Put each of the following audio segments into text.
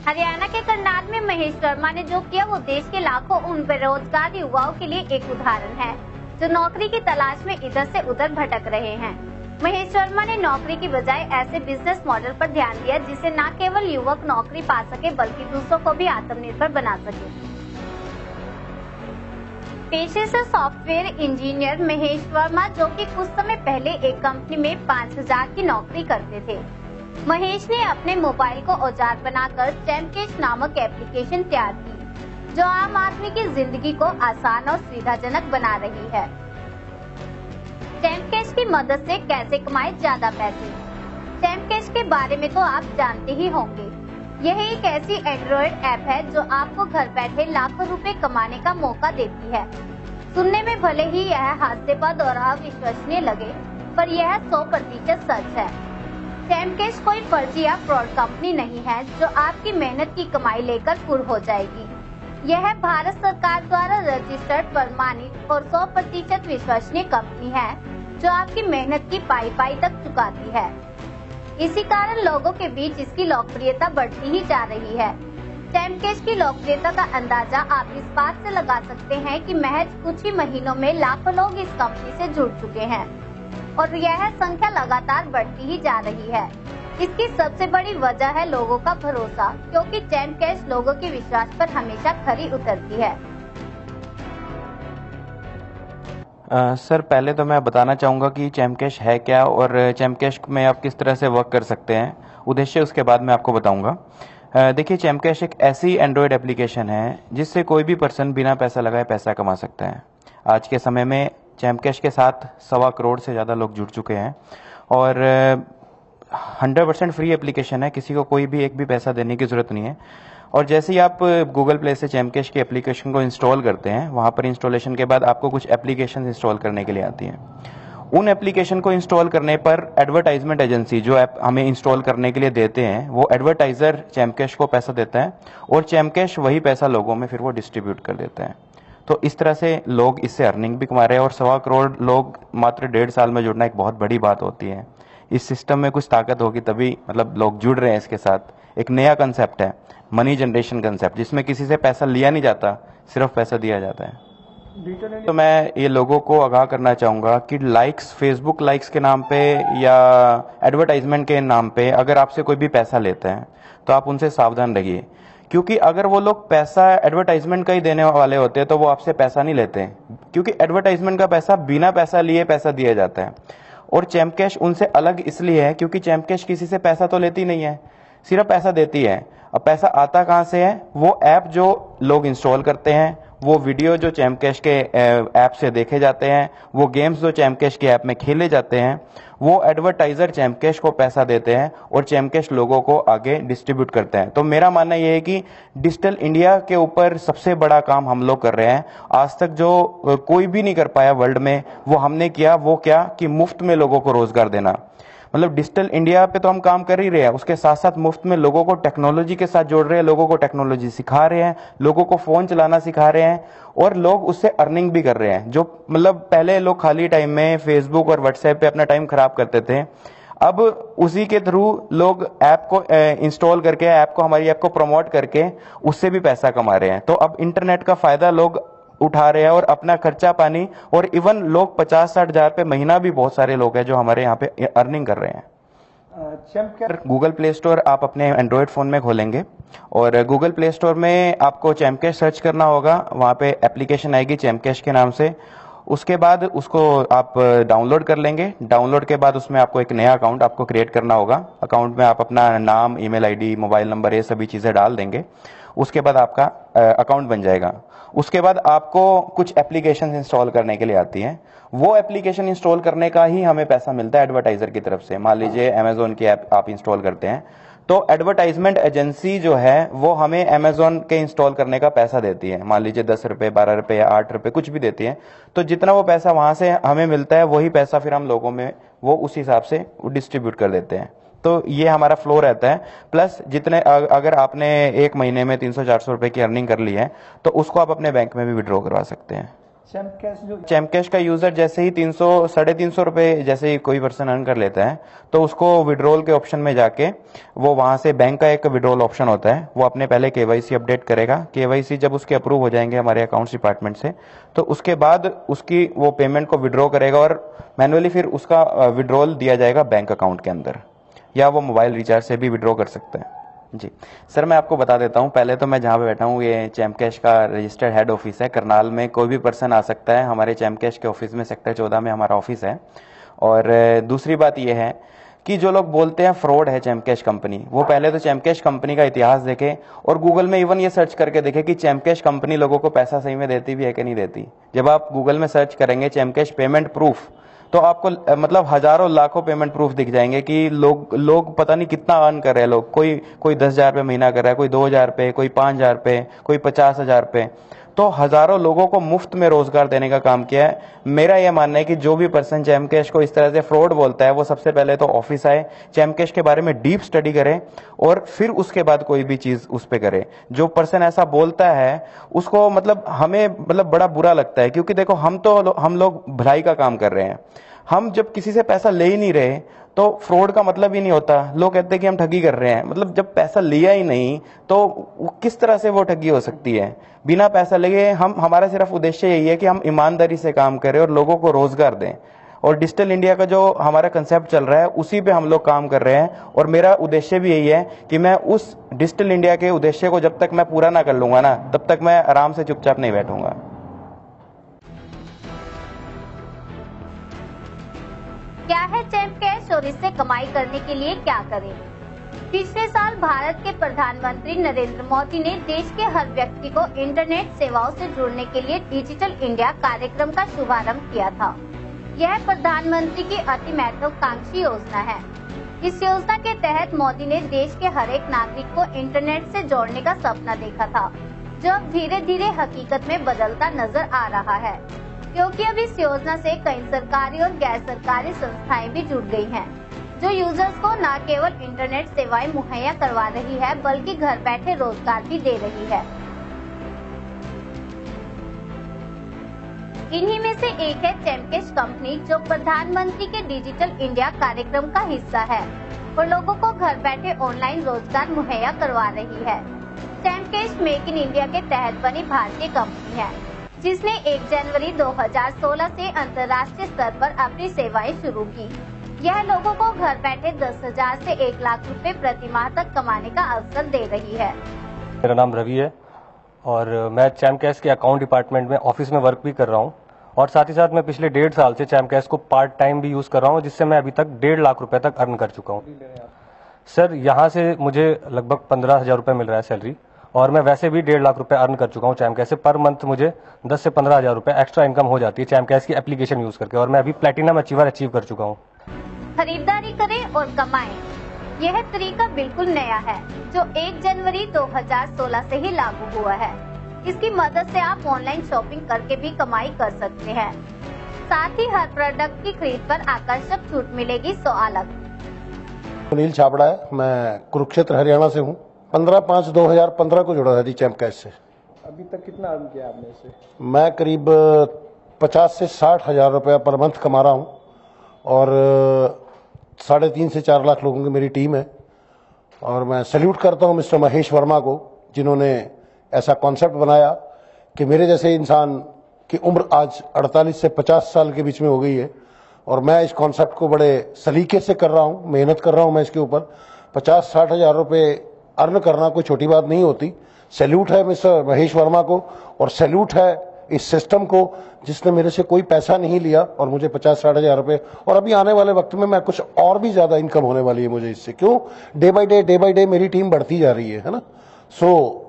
हरियाणा के करनाल में महेश वर्मा ने जो किया वो देश के लाखों उन बेरोजगार युवाओं के लिए एक उदाहरण है जो नौकरी की तलाश में इधर से उधर भटक रहे हैं। महेश वर्मा ने नौकरी की बजाय ऐसे बिजनेस मॉडल पर ध्यान दिया जिससे न केवल युवक नौकरी पा सके बल्कि दूसरों को भी आत्मनिर्भर बना सके। पेशे से सॉफ्टवेयर इंजीनियर महेश वर्मा जो कि कुछ समय पहले एक कंपनी में 5000 की नौकरी करते थे, महेश ने अपने मोबाइल को औजार बनाकर चैमकैश नामक एप्लीकेशन तैयार की जो आम आदमी की जिंदगी को आसान और सुविधाजनक बना रही है। चैमकैश की मदद से कैसे कमाए ज्यादा पैसे। चैमकैश के बारे में तो आप जानते ही होंगे। यह एक ऐसी एंड्रॉइड ऐप है जो आपको घर बैठे लाखों रुपए कमाने का मौका देती है। सुनने में भले ही यह हास्यास्पद और अविश्वसनीय लगे, पर यह 100% सच है। चैमकैश कोई फर्जी या फ्रॉड कंपनी नहीं है जो आपकी मेहनत की कमाई लेकर पुर हो जाएगी। यह भारत सरकार द्वारा रजिस्टर्ड, प्रमाणित और 100% विश्वसनीय कंपनी है जो आपकी मेहनत की पाई पाई तक चुकाती है। इसी कारण लोगों के बीच इसकी लोकप्रियता बढ़ती ही जा रही है। चैमकैश की लोकप्रियता का अंदाजा आप इस बात से लगा सकते हैं कि महज कुछ ही महीनों में लाखों लोग इस कंपनी से जुड़ चुके हैं और यह संख्या लगातार बढ़ती ही जा रही है। इसकी सबसे बड़ी वजह है लोगों का भरोसा, क्योंकि चैमकैश लोगों के विश्वास पर हमेशा खरी उतरती है। सर, पहले तो मैं बताना चाहूँगा कि चैमकैश है क्या और चैमकैश में आप किस तरह से वर्क कर सकते हैं, उद्देश्य उसके बाद मैं आपको बताऊँगा। देखिए, चैमकैश एक ऐसी एंड्रॉयड एप्लीकेशन है जिससे कोई भी पर्सन बिना पैसा लगाए पैसा कमा सकता है। आज के समय में चैमकैश के साथ 1.25 करोड़ से ज़्यादा लोग जुड़ चुके हैं और 100% फ्री एप्लीकेशन है, किसी को कोई भी एक भी पैसा देने की ज़रूरत नहीं है। और जैसे ही आप गूगल प्ले से चैमकैश की एप्लीकेशन को इंस्टॉल करते हैं, वहाँ पर इंस्टॉलेशन के बाद आपको कुछ एप्लीकेशन इंस्टॉल करने के लिए आती हैं। उन एप्लीकेशन को इंस्टॉल करने पर एडवर्टाइजमेंट एजेंसी जो ऐप हमें इंस्टॉल करने के लिए देते हैं, वो एडवर्टाइजर चैमकैश को पैसा देता है और चैमकैश वही पैसा लोगों में फिर वो डिस्ट्रीब्यूट कर देता है। तो इस तरह से लोग इससे अर्निंग भी कमा रहे हैं और 1.25 करोड़ लोग मात्र 1.5 साल में जुड़ना एक बहुत बड़ी बात होती है। इस सिस्टम में कुछ ताकत होगी तभी लोग जुड़ रहे हैं इसके साथ। एक नया कंसेप्ट है, मनी जनरेशन कंसेप्ट, जिसमें किसी से पैसा लिया नहीं जाता, सिर्फ पैसा दिया जाता है। तो मैं ये लोगों को आगाह करना चाहूँगा कि लाइक्स, फेसबुक लाइक्स के नाम पे या एडवर्टाइजमेंट के नाम पे अगर आपसे कोई भी पैसा लेता है तो आप उनसे सावधान रहिए, क्योंकि अगर वो लोग पैसा एडवर्टाइजमेंट का ही देने वाले होते हैं तो वो आपसे पैसा नहीं लेते हैं, क्योंकि एडवर्टाइजमेंट का पैसा बिना पैसा लिए पैसा दिया जाता है। और चैमकैश उनसे अलग इसलिए है क्योंकि चैमकैश किसी से पैसा तो लेती नहीं है, सिर्फ पैसा देती है। अब पैसा आता कहाँ से है? वो ऐप जो लोग इंस्टॉल करते हैं, वो वीडियो जो चैमकैश के ऐप से देखे जाते हैं, वो गेम्स जो चैमकैश के ऐप में खेले जाते हैं, वो एडवर्टाइजर चैमकैश को पैसा देते हैं और चैमकैश लोगों को आगे डिस्ट्रीब्यूट करते हैं। तो मेरा मानना यह है कि डिजिटल इंडिया के ऊपर सबसे बड़ा काम हम लोग कर रहे हैं। आज तक जो कोई भी नहीं कर पाया वर्ल्ड में, वो हमने किया। वो क्या कि मुफ्त में लोगों को रोजगार देना। डिजिटल इंडिया पे तो हम काम कर ही रहे हैं, उसके साथ साथ मुफ्त में लोगों को टेक्नोलॉजी के साथ जोड़ रहे हैं, लोगों को टेक्नोलॉजी सिखा रहे हैं, लोगों को फोन चलाना सिखा रहे हैं और लोग उससे अर्निंग भी कर रहे हैं। जो पहले लोग खाली टाइम में फेसबुक और व्हाट्सएप पे अपना टाइम खराब करते थे, अब उसी के थ्रू लोग ऐप को इंस्टॉल करके, हमारी ऐप को प्रमोट करके उससे भी पैसा कमा रहे हैं। तो अब इंटरनेट का फायदा लोग उठा रहे हैं और अपना खर्चा पानी, और इवन लोग 50-60 हजार पे महीना भी बहुत सारे लोग हैं जो हमारे यहाँ पे अर्निंग कर रहे हैं। गूगल प्ले स्टोर आप अपने एंड्रॉयड फोन में खोलेंगे और गूगल प्ले स्टोर में आपको चैमकैश सर्च करना होगा। वहाँ पे एप्लीकेशन आएगी चैमकैश के नाम से। उसके बाद उसको आप डाउनलोड कर लेंगे। डाउनलोड के बाद उसमें आपको एक नया अकाउंट आपको क्रिएट करना होगा। अकाउंट में आप अपना नाम, ईमेल आईडी, मोबाइल नंबर, ये सभी चीज़ें डाल देंगे। उसके बाद आपका अकाउंट बन जाएगा। उसके बाद आपको कुछ एप्लीकेशन इंस्टॉल करने के लिए आती हैं। वो एप्लीकेशन इंस्टॉल करने का ही हमें पैसा मिलता है एडवर्टाइजर की तरफ से। मान लीजिए अमेजोन की ऐप आप इंस्टॉल करते हैं, तो एडवर्टाइजमेंट एजेंसी जो है वो हमें अमेजोन के इंस्टॉल करने का पैसा देती है। मान लीजिए 10 रुपये, 12 रुपये या 8 रुपये, कुछ भी देती है। तो जितना वो पैसा वहां से हमें मिलता है, वही पैसा फिर हम लोगों में वो उस हिसाब से डिस्ट्रीब्यूट कर देते हैं। तो ये हमारा फ्लो रहता है। प्लस जितने अगर आपने एक महीने में 300-400 रुपए की अर्निंग कर ली है तो उसको आप अपने बैंक में भी विड्रॉ करवा सकते हैं। चैम्प कैश का यूजर जैसे ही 300-350 रुपए जैसे ही कोई पर्सन अर्न कर लेता है तो उसको विड्रॉल के ऑप्शन में जाके वो वहां से बैंक का एक विड्रॉल ऑप्शन होता है, वो अपने पहले केवाईसी अपडेट करेगा। केवाईसी जब उसके अप्रूव हो जाएंगे हमारे अकाउंट्स डिपार्टमेंट से तो उसके बाद उसकी वो पेमेंट को विड्रॉ करेगा और मैनुअली फिर उसका विड्रॉल दिया जाएगा बैंक अकाउंट के अंदर, या वो मोबाइल रिचार्ज से भी विड्रॉ कर सकते हैं। जी सर, मैं आपको बता देता हूँ। पहले तो मैं जहाँ पे बैठा हूँ ये चैम्प कैश का रजिस्टर्ड हेड ऑफिस है। करनाल में कोई भी पर्सन आ सकता है। हमारे चैम्प कैश के ऑफिस में सेक्टर 14 में हमारा ऑफिस है। और दूसरी बात ये है कि जो लोग बोलते हैं फ्रॉड है चैम्प कैश कंपनी, वो पहले तो चैम्प कैश कंपनी का इतिहास देखे और गूगल में इवन ये सर्च करके देखे कि चैम्प कैश कंपनी लोगों को पैसा सही में देती भी है कि नहीं देती। जब आप गूगल में सर्च करेंगे चैम्प कैश पेमेंट प्रूफ तो आपको मतलब हजारों लाखों पेमेंट प्रूफ दिख जाएंगे कि लोग पता नहीं कितना अर्न कर रहे हैं। लोग कोई 10,000 रुपये महीना कर रहा है, कोई 2,000 रुपये, कोई 5,000 रुपये, कोई 50,000 रुपये। तो हजारों लोगों को मुफ्त में रोजगार देने का काम किया है। मेरा यह मानना है कि जो भी पर्सन चैम्प कैश को इस तरह से फ्रॉड बोलता है वो सबसे पहले तो ऑफिस आए, चैम्प कैश के बारे में डीप स्टडी करे और फिर उसके बाद कोई भी चीज उस पर करे। जो पर्सन ऐसा बोलता है उसको मतलब हमें बड़ा बुरा लगता है, क्योंकि देखो हम लोग भलाई का काम कर रहे हैं। हम जब किसी से पैसा ले ही नहीं रहे तो फ्रॉड का मतलब ही नहीं होता। लोग कहते हैं कि हम ठगी कर रहे हैं, मतलब जब पैसा लिया ही नहीं तो किस तरह से वो ठगी हो सकती है। बिना पैसा लिए हमारा सिर्फ उद्देश्य यही है कि हम ईमानदारी से काम करें और लोगों को रोजगार दें। और डिजिटल इंडिया का जो हमारा कंसेप्ट चल रहा है उसी पे हम लोग काम कर रहे हैं। और मेरा उद्देश्य भी यही है कि मैं उस डिजिटल इंडिया के उद्देश्य को जब तक मैं पूरा ना कर लूंगा ना, तब तक मैं आराम से चुपचाप नहीं बैठूंगा। क्या है चैम्प कैश और इससे कमाई करने के लिए क्या करें? पिछले साल भारत के प्रधानमंत्री नरेंद्र मोदी ने देश के हर व्यक्ति को इंटरनेट सेवाओं से जुड़ने के लिए डिजिटल इंडिया कार्यक्रम का शुभारंभ किया था। यह प्रधानमंत्री की अति महत्वाकांक्षी योजना है। इस योजना के तहत मोदी ने देश के हर एक नागरिक को इंटरनेट से जोड़ने का सपना देखा था, जो अब धीरे धीरे हकीकत में बदलता नजर आ रहा है, क्योंकि अब इस योजना से कई सरकारी और गैर सरकारी संस्थाएं भी जुड़ गई हैं, जो यूजर्स को न केवल इंटरनेट सेवाएं मुहैया करवा रही है बल्कि घर बैठे रोजगार भी दे रही है। इन्हीं में से एक है चैम्प कैश कंपनी, जो प्रधानमंत्री के डिजिटल इंडिया कार्यक्रम का हिस्सा है और लोगों को घर बैठे ऑनलाइन रोजगार मुहैया करवा रही है। Champ cash make in India के तहत बनी भारतीय कंपनी है, जिसने 1 जनवरी 2016 से अंतर्राष्ट्रीय स्तर पर अपनी सेवाएं शुरू की। यह लोगों को घर बैठे 10,000 से 1 लाख रुपए प्रति माह तक कमाने का अवसर दे रही है। मेरा नाम रवि है और मैं चैम्प कैश के अकाउंट डिपार्टमेंट में ऑफिस में वर्क भी कर रहा हूं और साथ ही साथ मैं पिछले 1.5 साल से चैम्प कैश को पार्ट टाइम भी यूज कर रहा हूं, जिससे मैं अभी तक 1.5 लाख रुपए तक अर्न कर चुका हूं। सर, यहाँ से मुझे लगभग 15,000 रुपए मिल रहा है सैलरी, और मैं वैसे भी 1.5 लाख रुपए अर्न कर चुका हूँ चैम्प कैश से। पर मंथ मुझे 10 से 15,000 रुपए एक्स्ट्रा इनकम हो जाती है चैम्प कैश की एप्लीकेशन यूज करके, और मैं अभी प्लेटिनम अचीवर अचीव कर चुका हूँ। खरीदारी करें और कमाएं, यह तरीका बिल्कुल नया है जो 1 जनवरी 2016 से ही लागू हुआ है। इसकी मदद से आप ऑनलाइन शॉपिंग करके भी कमाई कर सकते हैं। साथ ही हर प्रोडक्ट की खरीद पर आकर्षक छूट मिलेगी 100 अलग। सुनील छाबड़ा है, मैं कुरुक्षेत्र हरियाणा से हूँ। 15/5/2015 को जुड़ा था जी चैम्प कैश से। अभी तक कितना अर्न किया आपने इससे? मैं करीब 50 से 60 हजार रुपया पर मंथ कमा रहा हूँ और 3.5 से 4 लाख लोगों की मेरी टीम है। और मैं सैल्यूट करता हूँ मिस्टर महेश वर्मा को, जिन्होंने ऐसा कॉन्सेप्ट बनाया कि मेरे जैसे इंसान की उम्र आज 48 से 50 साल के बीच में हो गई है और मैं इस कॉन्सेप्ट को बड़े सलीके से कर रहा हूँ, मेहनत कर रहा हूँ मैं इसके ऊपर। 50-60 हजार रुपये अर्न करना कोई छोटी बात नहीं होती। सैल्यूट है मिस्टर महेश वर्मा को और सैल्यूट है इस सिस्टम को जिसने मेरे से कोई पैसा नहीं लिया और मुझे 50-60 हजार रुपये, और अभी आने वाले वक्त में मैं कुछ और भी ज्यादा इनकम होने वाली है मुझे इससे। क्यों? डे बाय डे मेरी टीम बढ़ती जा रही है ना। सो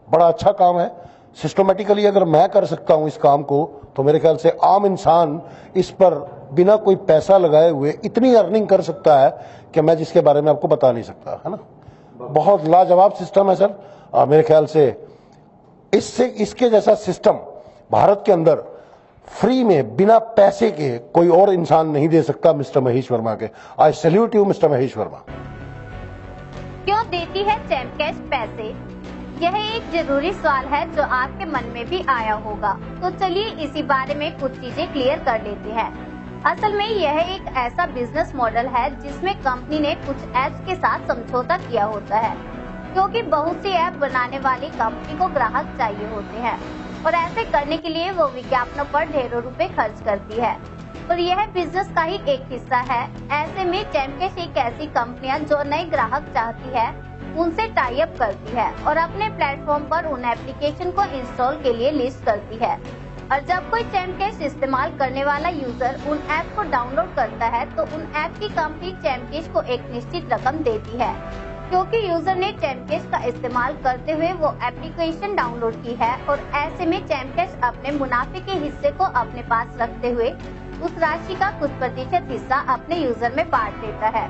बड़ा अच्छा काम है। सिस्टमेटिकली अगर मैं कर सकता हूं इस काम को तो मेरे ख्याल से आम इंसान इस पर बिना कोई पैसा लगाए हुए इतनी अर्निंग कर सकता है कि मैं जिसके बारे में आपको बता नहीं सकता, है ना। बहुत लाजवाब सिस्टम है सर। मेरे ख्याल से इसके जैसा सिस्टम भारत के अंदर फ्री में बिना पैसे के कोई और इंसान नहीं दे सकता मिस्टर महेश वर्मा के। आई salute you mister Mahesh Verma. क्यों देती है चैम्प कैश पैसे? यह एक जरूरी सवाल है जो आपके मन में भी आया होगा, तो चलिए इसी बारे में कुछ चीजें क्लियर कर लेते हैं। असल में यह एक ऐसा बिजनेस मॉडल है जिसमें कंपनी ने कुछ ऐप्स के साथ समझौता किया होता है, क्योंकि बहुत सी ऐप बनाने वाली कंपनी को ग्राहक चाहिए होते हैं और ऐसे करने के लिए वो विज्ञापनों पर ढेरों रुपए खर्च करती है और यह बिजनेस का ही एक हिस्सा है। ऐसे में चैमकैश एक ऐसी कंपनियां जो नए ग्राहक चाहती है उनसे टाई अप करती है और अपने प्लेटफॉर्म पर उन एप्लीकेशन को इंस्टॉल के लिए लिस्ट करती है। और जब कोई चैमकैश इस्तेमाल करने वाला यूजर उन ऐप को डाउनलोड करता है तो उन ऐप की कंपनी चैमकैश को एक निश्चित रकम देती है, क्योंकि यूजर ने चैमकैश का इस्तेमाल करते हुए वो एप्लीकेशन डाउनलोड की है। और ऐसे में चैमकैश अपने मुनाफे के हिस्से को अपने पास रखते हुए उस राशि का कुछ प्रतिशत हिस्सा अपने यूजर में बांट देता है।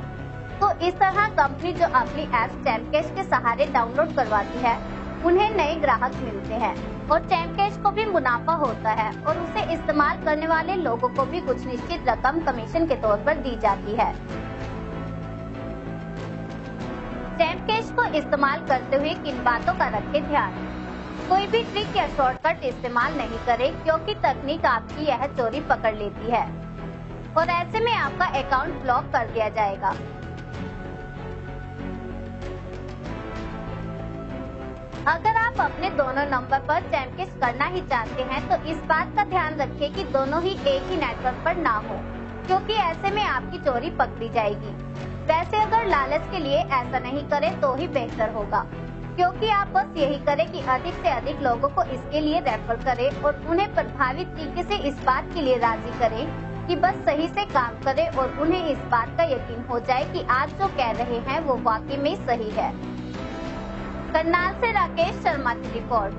तो इस तरह कंपनी जो अपनी ऐप चैमकैश के सहारे डाउनलोड करवाती है उन्हें नए ग्राहक मिलते हैं और चैमकैश को भी मुनाफा होता है और उसे इस्तेमाल करने वाले लोगों को भी कुछ निश्चित रकम कमीशन के तौर पर दी जाती है। चैमकैश को इस्तेमाल करते हुए किन बातों का रखें ध्यान। कोई भी ट्रिक या शॉर्टकट इस्तेमाल नहीं करें, क्योंकि तकनीक आपकी यह चोरी पकड़ लेती है और ऐसे में आपका अकाउंट ब्लॉक कर दिया जाएगा। अगर आप अपने दोनों नंबर पर चैमकैश करना ही चाहते हैं तो इस बात का ध्यान रखें कि दोनों ही एक ही नेटवर्क पर ना हो, क्योंकि ऐसे में आपकी चोरी पकड़ी जाएगी। वैसे अगर लालच के लिए ऐसा नहीं करें तो ही बेहतर होगा, क्योंकि आप बस यही करें कि अधिक से अधिक लोगों को इसके लिए रेफर करें और उन्हें प्रभावी तरीके से इस बात के लिए राजी करें कि बस सही से काम करें और उन्हें इस बात का यकीन हो जाए कि आज जो कह रहे हैं वो वाकई में सही है। करनाल से राकेश शर्मा की रिपोर्ट।